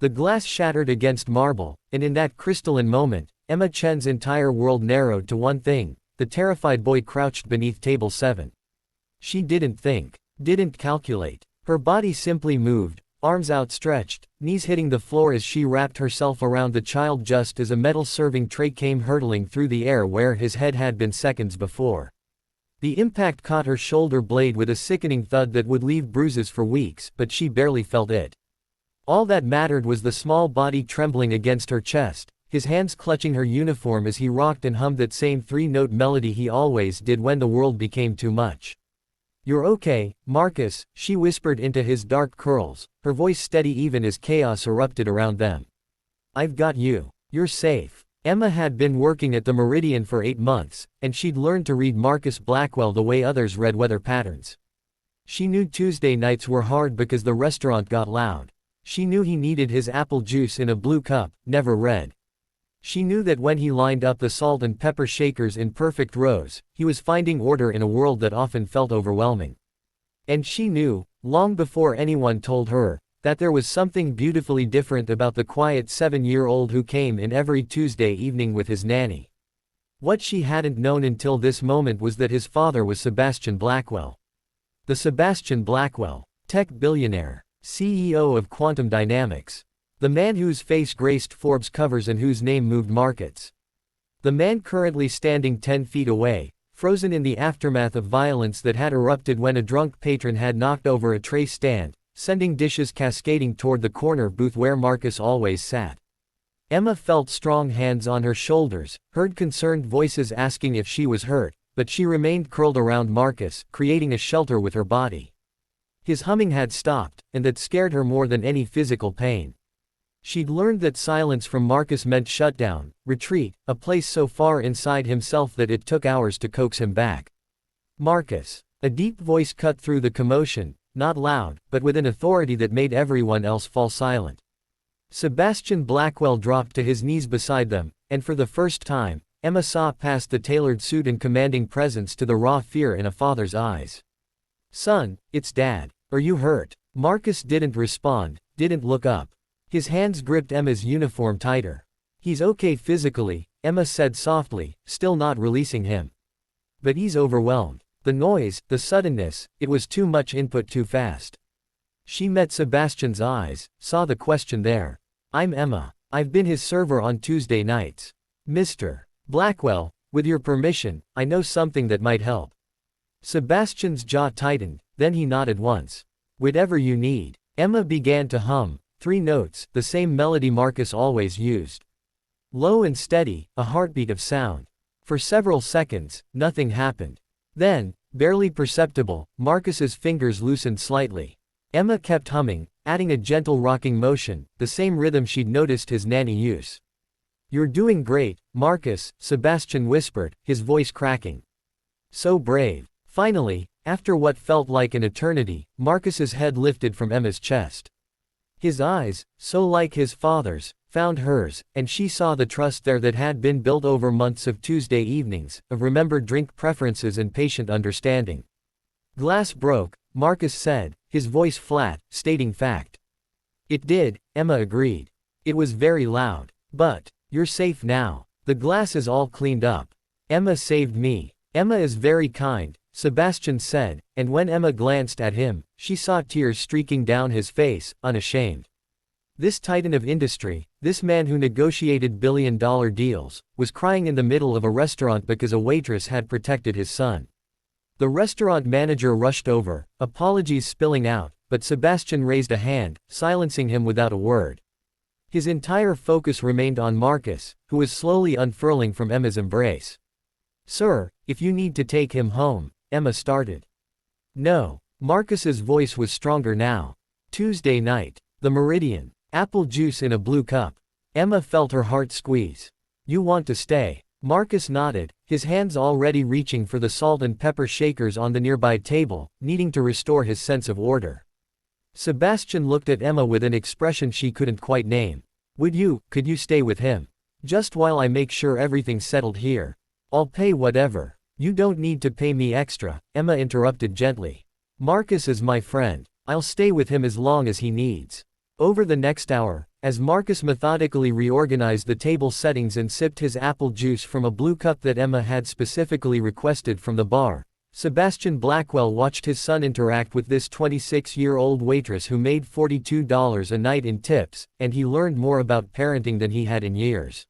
The glass shattered against marble, and in that crystalline moment, Emma Chen's entire world narrowed to one thing: the terrified boy crouched beneath table 7. She didn't think, didn't calculate. Her body simply moved, arms outstretched, knees hitting the floor as she wrapped herself around the child just as a metal serving tray came hurtling through the air where his head had been seconds before. The impact caught her shoulder blade with a sickening thud that would leave bruises for weeks, but she barely felt it. All that mattered was the small body trembling against her chest, his hands clutching her uniform as he rocked and hummed that same 3-note melody he always did when the world became too much. "You're okay, Marcus," she whispered into his dark curls, her voice steady even as chaos erupted around them. "I've got you. You're safe." Emma had been working at the Meridian for 8 months, and she'd learned to read Marcus Blackwell the way others read weather patterns. She knew Tuesday nights were hard because the restaurant got loud. She knew he needed his apple juice in a blue cup, never red. She knew that when he lined up the salt and pepper shakers in perfect rows, he was finding order in a world that often felt overwhelming. And she knew, long before anyone told her, that there was something beautifully different about the quiet 7-year-old who came in every Tuesday evening with his nanny. What she hadn't known until this moment was that his father was Sebastian Blackwell. The Sebastian Blackwell, tech billionaire, CEO of Quantum Dynamics. The man whose face graced Forbes covers and whose name moved markets. The man currently standing 10 feet away, frozen in the aftermath of violence that had erupted when a drunk patron had knocked over a tray stand, sending dishes cascading toward the corner booth where Marcus always sat. Emma felt strong hands on her shoulders, heard concerned voices asking if she was hurt, but she remained curled around Marcus, creating a shelter with her body. His humming had stopped, and that scared her more than any physical pain. She'd learned that silence from Marcus meant shutdown, retreat, a place so far inside himself that it took hours to coax him back. "Marcus." A deep voice cut through the commotion, not loud, but with an authority that made everyone else fall silent. Sebastian Blackwell dropped to his knees beside them, and for the first time, Emma saw past the tailored suit and commanding presence to the raw fear in a father's eyes. "Son, it's Dad. Are you hurt?" Marcus didn't respond, didn't look up. His hands gripped Emma's uniform tighter. "He's okay physically," Emma said softly, still not releasing him. "But he's overwhelmed. The noise, the suddenness, it was too much input too fast." She met Sebastian's eyes, saw the question there. "I'm Emma. I've been his server on Tuesday nights. Mr. Blackwell, with your permission, I know something that might help." Sebastian's jaw tightened, then he nodded once. "Whatever you need." Emma began to hum. 3 notes, the same melody Marcus always used. Low and steady, a heartbeat of sound. For several seconds, nothing happened. Then, barely perceptible, Marcus's fingers loosened slightly. Emma kept humming, adding a gentle rocking motion, the same rhythm she'd noticed his nanny use. "You're doing great, Marcus," Sebastian whispered, his voice cracking. "So brave." Finally, after what felt like an eternity, Marcus's head lifted from Emma's chest. His eyes, so like his father's, found hers, and she saw the trust there that had been built over months of Tuesday evenings, of remembered drink preferences and patient understanding. "Glass broke," Marcus said, his voice flat, stating fact. "It did," Emma agreed. "It was very loud. But, you're safe now. The glass is all cleaned up. Emma saved me." "Emma is very kind," Sebastian said, and when Emma glanced at him, she saw tears streaking down his face, unashamed. This titan of industry, this man who negotiated billion-dollar deals, was crying in the middle of a restaurant because a waitress had protected his son. The restaurant manager rushed over, apologies spilling out, but Sebastian raised a hand, silencing him without a word. His entire focus remained on Marcus, who was slowly unfurling from Emma's embrace. "Sir, if you need to take him home," Emma started. "No." Marcus's voice was stronger now. "Tuesday night. The Meridian. Apple juice in a blue cup." Emma felt her heart squeeze. "You want to stay?" Marcus nodded, his hands already reaching for the salt and pepper shakers on the nearby table, needing to restore his sense of order. Sebastian looked at Emma with an expression she couldn't quite name. Could you stay with him? Just while I make sure everything's settled here. I'll pay whatever." "You don't need to pay me extra," Emma interrupted gently. "Marcus is my friend. I'll stay with him as long as he needs." Over the next hour, as Marcus methodically reorganized the table settings and sipped his apple juice from a blue cup that Emma had specifically requested from the bar, Sebastian Blackwell watched his son interact with this 26-year-old waitress who made $42 a night in tips, and he learned more about parenting than he had in years.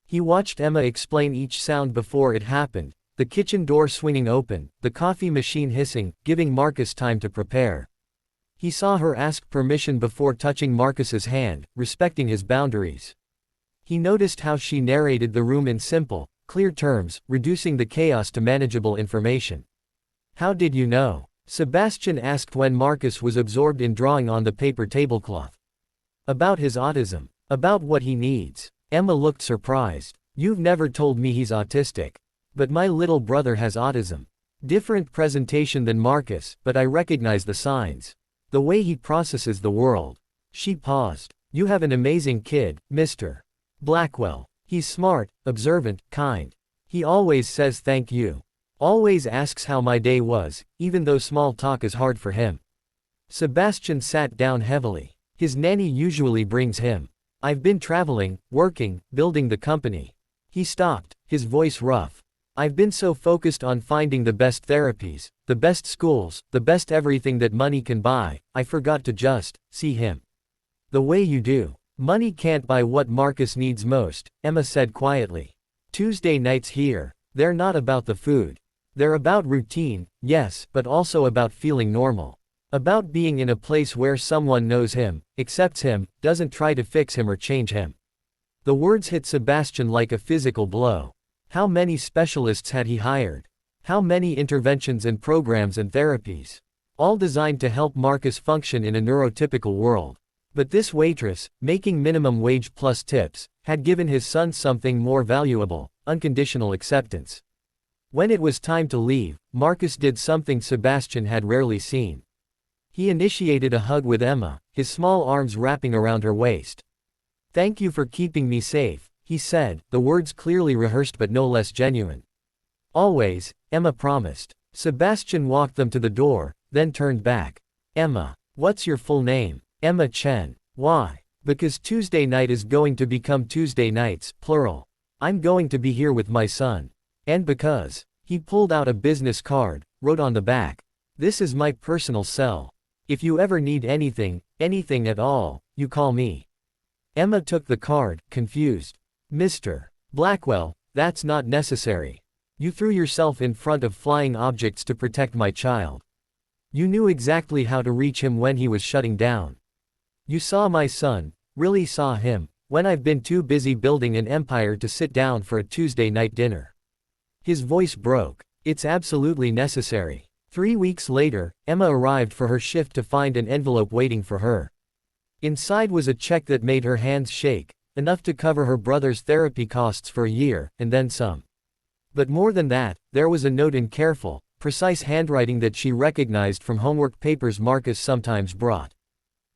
He watched Emma explain each sound before it happened, the kitchen door swinging open, the coffee machine hissing, giving Marcus time to prepare. He saw her ask permission before touching Marcus's hand, respecting his boundaries. He noticed how she narrated the room in simple, clear terms, reducing the chaos to manageable information. "How did you know?" Sebastian asked when Marcus was absorbed in drawing on the paper tablecloth. "About his autism. About what he needs." Emma looked surprised. "You've never told me he's autistic. But my little brother has autism. Different presentation than Marcus, but I recognize the signs. The way he processes the world." She paused. "You have an amazing kid, Mr. Blackwell. He's smart, observant, kind. He always says thank you. Always asks how my day was, even though small talk is hard for him." Sebastian sat down heavily. "His nanny usually brings him. I've been traveling, working, building the company." He stopped, his voice rough. "I've been so focused on finding the best therapies, the best schools, the best everything that money can buy, I forgot to just see him. The way you do. Money can't buy what Marcus needs most," Emma said quietly. "Tuesday nights here, they're not about the food. They're about routine, yes, but also about feeling normal. About being in a place where someone knows him, accepts him, doesn't try to fix him or change him." The words hit Sebastian like a physical blow. How many specialists had he hired? How many interventions and programs and therapies? All designed to help Marcus function in a neurotypical world. But this waitress, making minimum wage plus tips, had given his son something more valuable: unconditional acceptance. When it was time to leave, Marcus did something Sebastian had rarely seen. He initiated a hug with Emma, his small arms wrapping around her waist. "Thank you for keeping me safe," he said, the words clearly rehearsed but no less genuine. "Always," Emma promised. Sebastian walked them to the door, then turned back. "Emma, what's your full name?" "Emma Chen." "Why?" "Because Tuesday night is going to become Tuesday nights, plural. I'm going to be here with my son. And because." He pulled out a business card, wrote on the back, "This is my personal cell. If you ever need anything, anything at all, you call me." Emma took the card, confused. "Mr. Blackwell, that's not necessary. You threw yourself in front of flying objects to protect my child. You knew exactly how to reach him when he was shutting down. You saw my son, really saw him, when I've been too busy building an empire to sit down for a Tuesday night dinner." His voice broke. "It's absolutely necessary." 3 weeks later, Emma arrived for her shift to find an envelope waiting for her. Inside was a check that made her hands shake, enough to cover her brother's therapy costs for a year, and then some. But more than that, there was a note in careful, precise handwriting that she recognized from homework papers Marcus sometimes brought.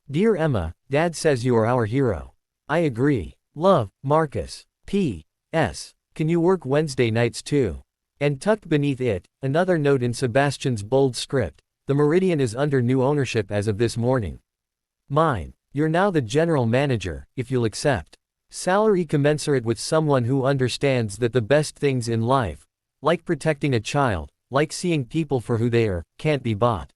"Dear Emma, Dad says you are our hero. I agree. Love, Marcus. P.S. Can you work Wednesday nights too?" And tucked beneath it, another note in Sebastian's bold script: "The Meridian is under new ownership as of this morning. Mine. You're now the general manager, if you'll accept. Salary commensurate with someone who understands that the best things in life, like protecting a child, like seeing people for who they are, can't be bought.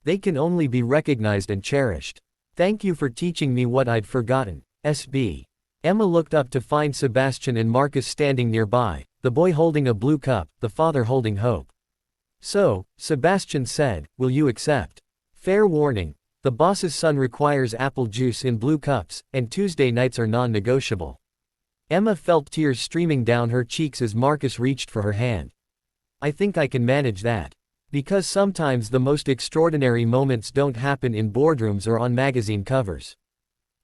They can only be recognized and cherished. Thank you for teaching me what I'd forgotten. SB." Emma looked up to find Sebastian and Marcus standing nearby, the boy holding a blue cup, the father holding hope. "So," Sebastian said, "will you accept? Fair warning. The boss's son requires apple juice in blue cups, and Tuesday nights are non-negotiable." Emma felt tears streaming down her cheeks as Marcus reached for her hand. "I think I can manage that. Because sometimes the most extraordinary moments don't happen in boardrooms or on magazine covers.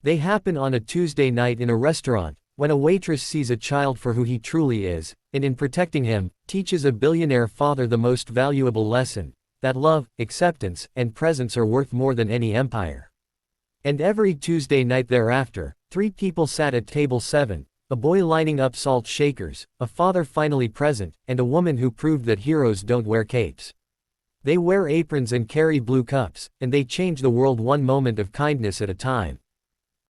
They happen on a Tuesday night in a restaurant, when a waitress sees a child for who he truly is, and in protecting him, teaches a billionaire father the most valuable lesson: that love, acceptance, and presence are worth more than any empire." And every Tuesday night thereafter, 3 people sat at table 7, a boy lining up salt shakers, a father finally present, and a woman who proved that heroes don't wear capes. They wear aprons and carry blue cups, and they change the world one moment of kindness at a time.